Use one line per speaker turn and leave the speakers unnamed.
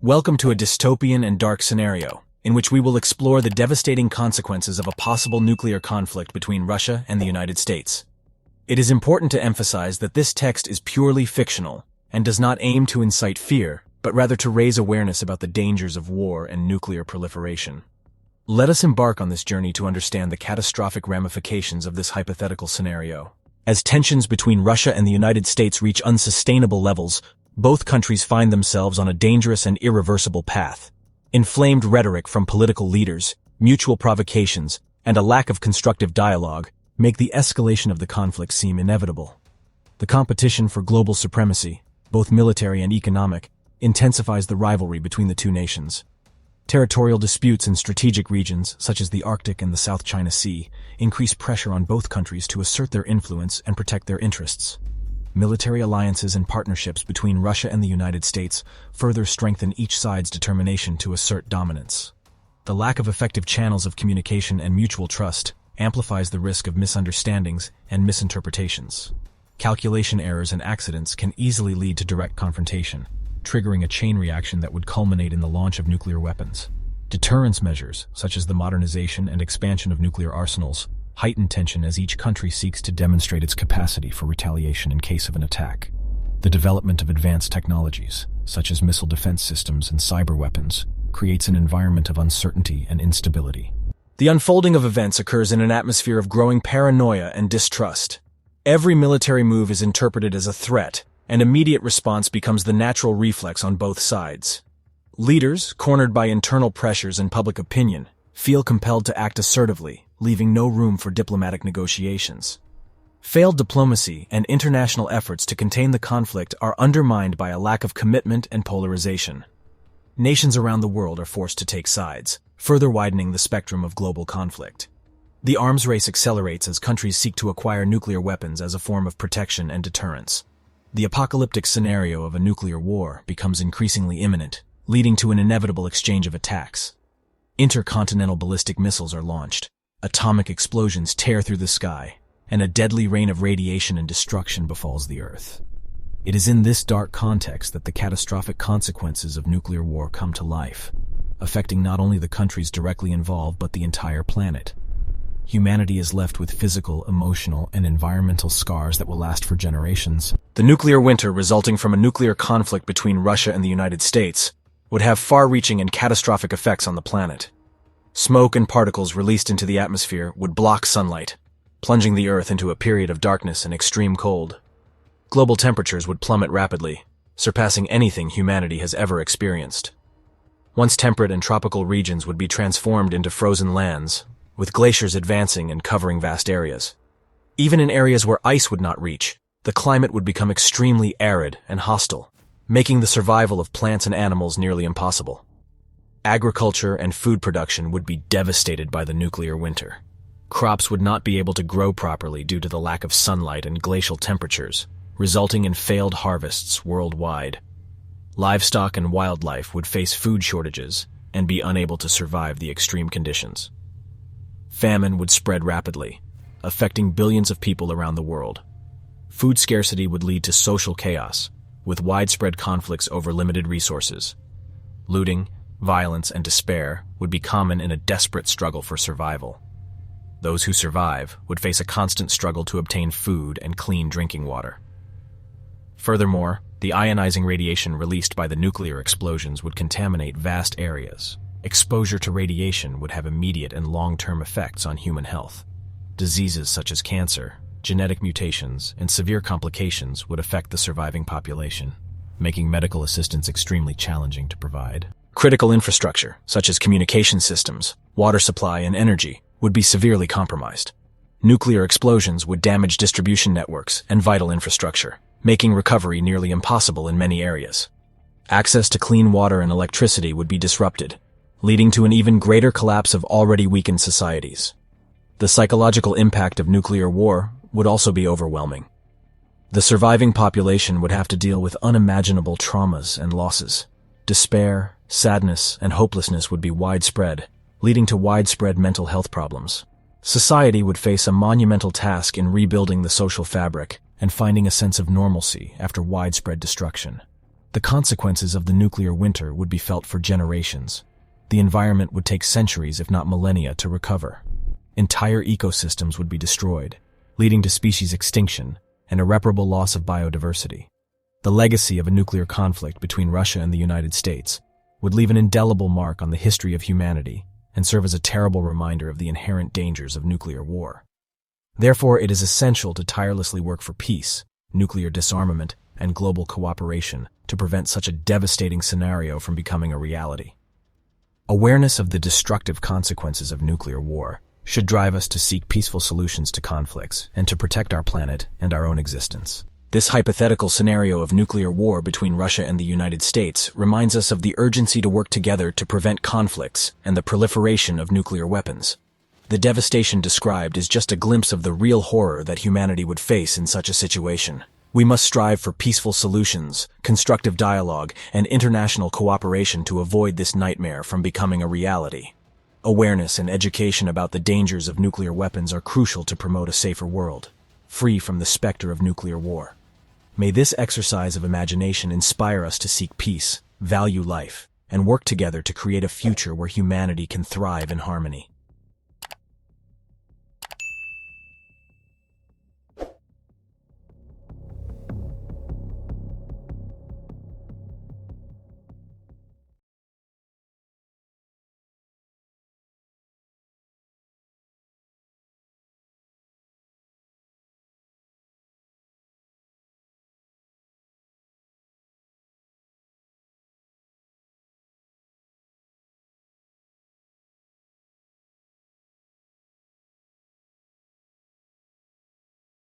Welcome to a dystopian and dark scenario, in which we will explore the devastating consequences of a possible nuclear conflict between Russia and the United States. It is important to emphasize that this text is purely fictional and does not aim to incite fear, but rather to raise awareness about the dangers of war and nuclear proliferation. Let us embark on this journey to understand the catastrophic ramifications of this hypothetical scenario. As tensions between Russia and the United States reach unsustainable levels, both countries find themselves on a dangerous and irreversible path. Inflamed rhetoric from political leaders, mutual provocations, and a lack of constructive dialogue make the escalation of the conflict seem inevitable. The competition for global supremacy, both military and economic, intensifies the rivalry between the two nations. Territorial disputes in strategic regions, such as the Arctic and the South China Sea, increase pressure on both countries to assert their influence and protect their interests. Military alliances and partnerships between Russia and the United States further strengthen each side's determination to assert dominance. The lack of effective channels of communication and mutual trust amplifies the risk of misunderstandings and misinterpretations. Calculation errors and accidents can easily lead to direct confrontation, triggering a chain reaction that would culminate in the launch of nuclear weapons. Deterrence measures, such as the modernization and expansion of nuclear arsenals, heighten tension as each country seeks to demonstrate its capacity for retaliation in case of an attack. The development of advanced technologies, such as missile defense systems and cyber weapons, creates an environment of uncertainty and instability. The unfolding of events occurs in an atmosphere of growing paranoia and distrust. Every military move is interpreted as a threat, and immediate response becomes the natural reflex on both sides. Leaders, cornered by internal pressures and public opinion, feel compelled to act assertively, leaving no room for diplomatic negotiations. Failed diplomacy and international efforts to contain the conflict are undermined by a lack of commitment and polarization. Nations around the world are forced to take sides, further widening the spectrum of global conflict. The arms race accelerates as countries seek to acquire nuclear weapons as a form of protection and deterrence. The apocalyptic scenario of a nuclear war becomes increasingly imminent, leading to an inevitable exchange of attacks. Intercontinental ballistic missiles are launched. Atomic explosions tear through the sky, and a deadly rain of radiation and destruction befalls the Earth. It is in this dark context that the catastrophic consequences of nuclear war come to life, affecting not only the countries directly involved but the entire planet. Humanity is left with physical, emotional, and environmental scars that will last for generations. The nuclear winter resulting from a nuclear conflict between Russia and the United States would have far-reaching and catastrophic effects on the planet. Smoke and particles released into the atmosphere would block sunlight, plunging the Earth into a period of darkness and extreme cold. Global temperatures would plummet rapidly, surpassing anything humanity has ever experienced. Once temperate and tropical regions would be transformed into frozen lands, with glaciers advancing and covering vast areas. Even in areas where ice would not reach, the climate would become extremely arid and hostile, making the survival of plants and animals nearly impossible. Agriculture and food production would be devastated by the nuclear winter. Crops would not be able to grow properly due to the lack of sunlight and glacial temperatures, resulting in failed harvests worldwide. Livestock and wildlife would face food shortages and be unable to survive the extreme conditions. Famine would spread rapidly, affecting billions of people around the world. Food scarcity would lead to social chaos, with widespread conflicts over limited resources. Looting, violence, and despair would be common in a desperate struggle for survival. Those who survive would face a constant struggle to obtain food and clean drinking water. Furthermore, the ionizing radiation released by the nuclear explosions would contaminate vast areas. Exposure to radiation would have immediate and long-term effects on human health. Diseases such as cancer, genetic mutations, and severe complications would affect the surviving population, making medical assistance extremely challenging to provide. Critical infrastructure, such as communication systems, water supply, and energy, would be severely compromised. Nuclear explosions would damage distribution networks and vital infrastructure, making recovery nearly impossible in many areas. Access to clean water and electricity would be disrupted, leading to an even greater collapse of already weakened societies. The psychological impact of nuclear war would also be overwhelming. The surviving population would have to deal with unimaginable traumas and losses. Despair, sadness, and hopelessness would be widespread, leading to widespread mental health problems. Society would face a monumental task in rebuilding the social fabric and finding a sense of normalcy after widespread destruction. The consequences of the nuclear winter would be felt for generations. The environment would take centuries, if not millennia, to recover. Entire ecosystems would be destroyed, leading to species extinction and irreparable loss of biodiversity. The legacy of a nuclear conflict between Russia and the United States would leave an indelible mark on the history of humanity and serve as a terrible reminder of the inherent dangers of nuclear war. Therefore, it is essential to tirelessly work for peace, nuclear disarmament, and global cooperation to prevent such a devastating scenario from becoming a reality. Awareness of the destructive consequences of nuclear war should drive us to seek peaceful solutions to conflicts and to protect our planet and our own existence. This hypothetical scenario of nuclear war between Russia and the United States reminds us of the urgency to work together to prevent conflicts and the proliferation of nuclear weapons. The devastation described is just a glimpse of the real horror that humanity would face in such a situation. We must strive for peaceful solutions, constructive dialogue, and international cooperation to avoid this nightmare from becoming a reality. Awareness and education about the dangers of nuclear weapons are crucial to promote a safer world, free from the specter of nuclear war. May this exercise of imagination inspire us to seek peace, value life, and work together to create a future where humanity can thrive in harmony.